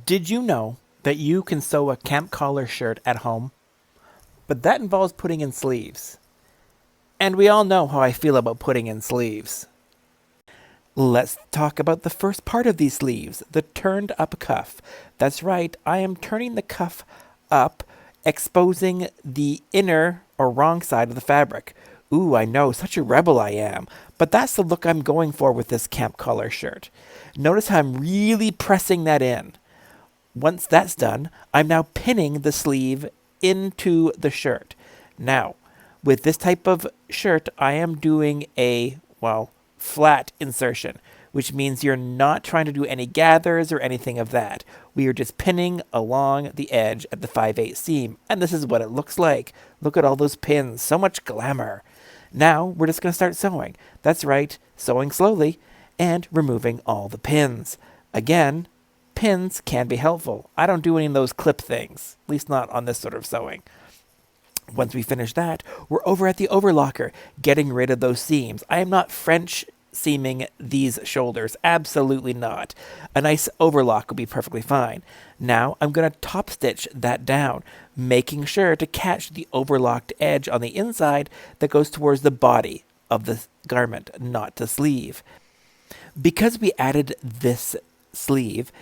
Did you know that you can sew a camp collar shirt at home? But that involves putting in sleeves. And we all know how I feel about putting in sleeves. Let's talk about the first part of these sleeves, the turned up cuff. That's right, I am turning the cuff up, exposing the inner or wrong side of the fabric. Ooh, I know, such a rebel I am. But that's the look I'm going for with this camp collar shirt. Notice how I'm really pressing that in. Once that's done, I'm now pinning the sleeve into the shirt. Now, with this type of shirt, I am doing a, well, flat insertion, which means you're not trying to do any gathers or anything of that. We are just pinning along the edge at the 5/8 seam, and this is what it looks like. Look at all those pins, so much glamour. Now, we're just going to start sewing. That's right, sewing slowly and removing all the pins. Again, pins can be helpful. I don't do any of those clip things, at least not on this sort of sewing. Once we finish that, we're over at the overlocker, getting rid of those seams. I am not French seaming these shoulders, absolutely not. A nice overlock will be perfectly fine. Now I'm going to top stitch that down, making sure to catch the overlocked edge on the inside that goes towards the body of the garment, not the sleeve. Because we added this sleeve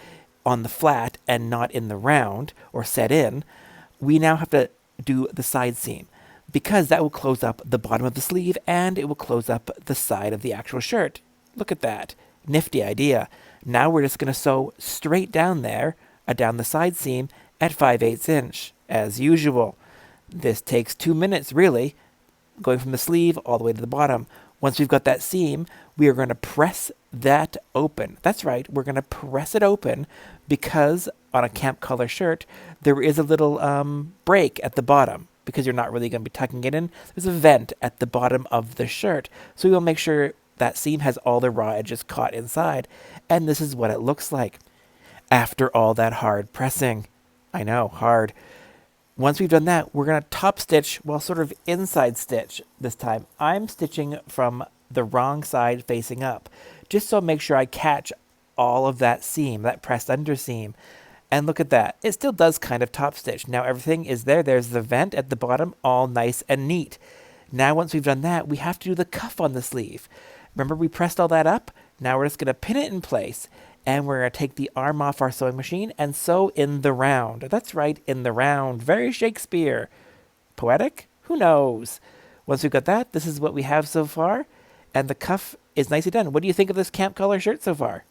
on the flat and not in the round or set in, we now have to do the side seam because that will close up the bottom of the sleeve and it will close up the side of the actual shirt. Look at that. Nifty idea. Now we're just going to sew straight down there, down the side seam at 5/8 inch, as usual. This takes 2 minutes, really, going from the sleeve all the way to the bottom. Once we've got that seam, we are going to press that open. That's right, we're going to press it open because on a camp color shirt, there is a little break at the bottom because you're not really going to be tucking it in. There's a vent at the bottom of the shirt. So we will make sure that seam has all the raw edges caught inside. And this is what it looks like after all that hard pressing. I know, hard. Once we've done that, we're going to top stitch, well, sort of inside stitch this time. I'm stitching from the wrong side facing up, just so I make sure I catch all of that seam, that pressed under seam. And look at that. It still does kind of top stitch. Now everything is there. There's the vent at the bottom, all nice and neat. Now once we've done that, we have to do the cuff on the sleeve. Remember we pressed all that up? Now we're just going to pin it in place. And we're going to take the arm off our sewing machine and sew in the round. That's right, in the round. Very Shakespeare. Poetic? Who knows? Once we've got that, this is what we have so far. And the cuff is nicely done. What do you think of this camp color shirt so far?